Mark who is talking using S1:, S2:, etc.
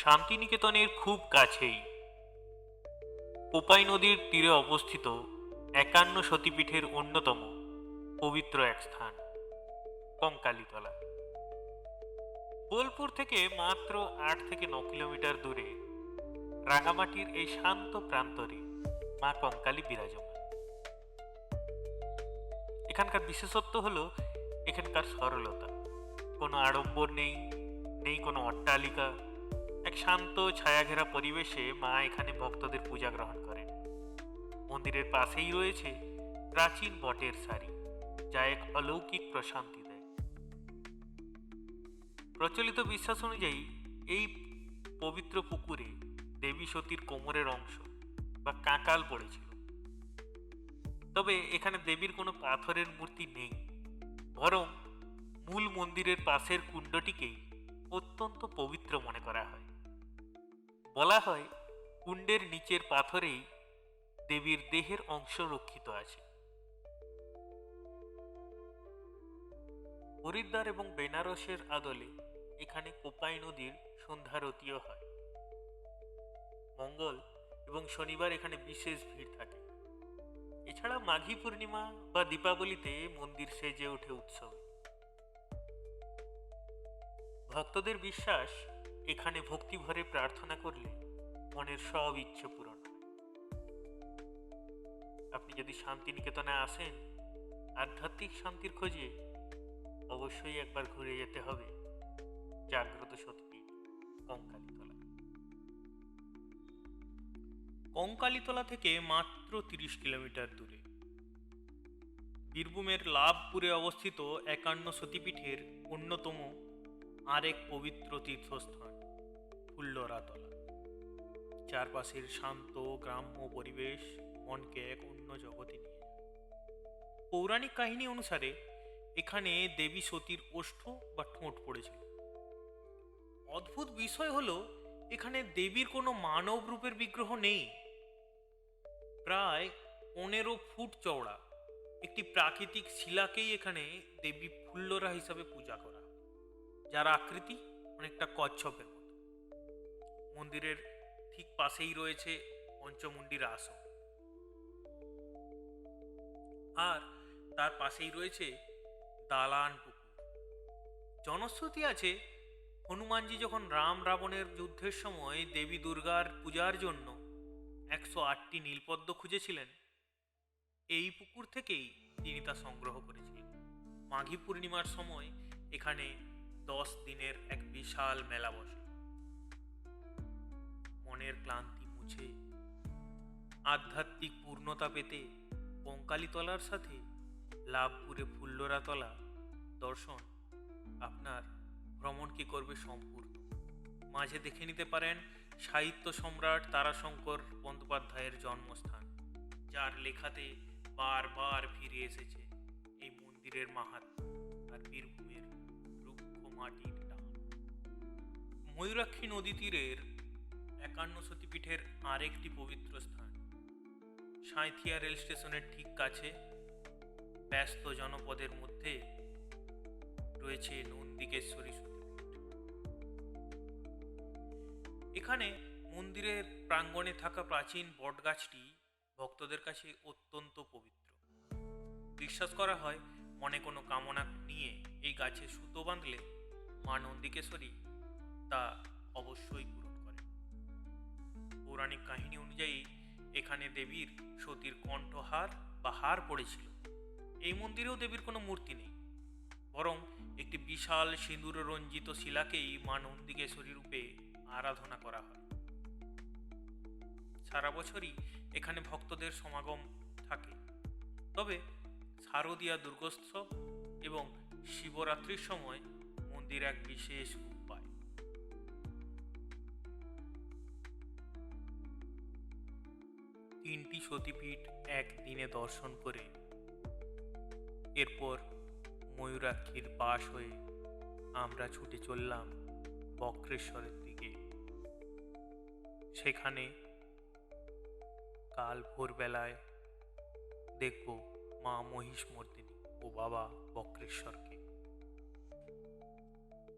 S1: শান্তিনিকেতনের খুব কাছেই কোপাই নদীর তীরে অবস্থিত ৫১ সতীপীঠের অন্যতম পবিত্র এক স্থান কঙ্কালীতলা। বোলপুর থেকে মাত্র ৮ থেকে ৯ কিলোমিটার দূরে রাঙামাটির এই শান্ত প্রান্তরে মা কঙ্কালী বিরাজমান। এখানকার বিশেষত্ব হলো এখানকার সরলতা। কোনো আড়ম্বর নেই, নেই কোনো অট্টালিকা। এক শান্ত ছায়াঘেরা পরিবেশে মা এখানে ভক্তদের পূজা গ্রহণ করেন। মন্দিরের পাশেই রয়েছে প্রাচীন বটের সারি, যা এক অলৌকিক প্রশান্তি দেয়। প্রচলিত বিশ্বাস অনুযায়ী এই পবিত্র পুকুরে দেবী সতীর কোমরের অংশ বা কাঁকাল পড়েছিল। তবে এখানে দেবীর কোনো পাথরের মূর্তি নেই, বরং মূল মন্দিরের পাশের কুণ্ডটিকেই অত্যন্ত পবিত্র মনে করা হয়। বলা হয় কুণ্ডের নিচের পাথরেই দেবীর দেহের অংশ রক্ষিত আছে। হরিদ্বার এবং বেনারসের আদলে এখানে কোপাই নদীর সন্ধ্যারতিও হয়। মঙ্গল এবং শনিবার এখানে বিশেষ ভিড় থাকে। এছাড়া মাঘী পূর্ণিমা বা দীপাবলিতে মন্দির সেজে ওঠে উৎসবে। ভক্তদের বিশ্বাস, এখানে ভক্তি ভরে প্রার্থনা করলে মনের সব ইচ্ছে পূরণ হয়। আপনি যদি শান্তিনিকেতনে আসেন আধ্যাত্মিক শান্তির খোঁজে, অবশ্যই একবার ঘুরে যেতে হবে জাগ্রত সতীপীঠ কঙ্কালীতলা। কঙ্কালীতলা থেকে মাত্র ৩০ কিলোমিটার দূরে বীরভূমের লাভপুরে অবস্থিত ৫১ সতীপীঠের অন্যতম আরেক পবিত্র তীর্থস্থান ফুল্লরাতলা। চারপাশের শান্ত গ্রাম্য পরিবেশ মনকে এক অন্য জগতে নিয়ে যায়। পৌরাণিক কাহিনী অনুসারে এখানে দেবী সতীর ওষ্ঠ বা ঠোঁট পড়েছিল। অদ্ভুত বিষয় হলো এখানে দেবীর কোনো মানব রূপের বিগ্রহ নেই। প্রায় ১৫ ফুট চওড়া একটি প্রাকৃতিক শিলাকেই এখানে দেবী ফুল্লরা হিসাবে পূজা করা, যার আকৃতি অনেকটা কচ্ছপের মতো। মন্দিরের ঠিক পাশেই রয়েছে পঞ্চমুণ্ডির আসন, আর তার পাশেই রয়েছে দালান পুকুর। জনশ্রুতি আছে হনুমানজি যখন রাম রাবণের যুদ্ধের সময় দেবী দুর্গার পূজার জন্য ১০৮টি নীলপদ্ম খুঁজেছিলেন, এই পুকুর থেকেই তিনি তা সংগ্রহ করেছিলেন। মাঘী পূর্ণিমার সময় এখানে ১০ দিনের এক বিশাল মেলা বসে। মনের ক্লান্তি মুছে আধ্যাত্মিক পূর্ণতা পেতে কঙ্কালীতলার সাথে লাভপুরে ফুল্লরাতলা দর্শন আপনার ভ্রমণকে করবে সম্পূর্ণ। মাঝে দেখে নিতে পারেন সাহিত্য সম্রাট তারাশঙ্কর বন্দ্যোপাধ্যায়ের জন্মস্থান, যার লেখাতে বারবার ফিরে এসেছে এই মন্দিরের মাহাত্ম্য আর বীরভূমের রুক্ষ মাটির টান। ময়ূরাক্ষী নদী তীরের ৫১ সতীপীঠের আরেকটি পবিত্র স্থান সাঁইথিয়া রেল স্টেশনের ঠিক কাছে ব্যস্ত জনপদের মধ্যে রয়েছে নন্দিকেশ্বরী সতীপীঠ। এখানে মন্দিরের প্রাঙ্গণে থাকা প্রাচীন বটগাছটি ভক্তদের কাছে অত্যন্ত পবিত্র। বিশ্বাস করা হয় মনে কোনো কামনা নিয়ে এই গাছে সুতো বাঁধলে মা নন্দিকেশ্বরী তা অবশ্যই পূরণ করে। পৌরাণিক কাহিনী অনুযায়ী এখানে দেবীর সতীর কণ্ঠহার বা হার পড়েছিল। এই মন্দিরেও দেবীর কোনো মূর্তি নেই, বরং একটি বিশাল সিঁদুর রঞ্জিত শিলাকেই মা নন্দিকেশ্বরী রূপে আরাধনা করা হয়। সারা বছরই এখানে ভক্তদের সমাগম থাকে, তবে শারদীয়া দুর্গোৎসব এবং শিবরাত্রির সময় মন্দির এক বিশেষ রূপ পায়। তিনটি সতীপীঠ একদিনে দর্শন করে এরপর ময়ূরাক্ষীর পাশ হয়ে আমরা ছুটে চললাম বক্রেশ্বরের দিকে। সেখানে কাল ভোরবেলায় দেখব মা মহিষমর্দিনী ও বাবা বক্রেশ্বরকে।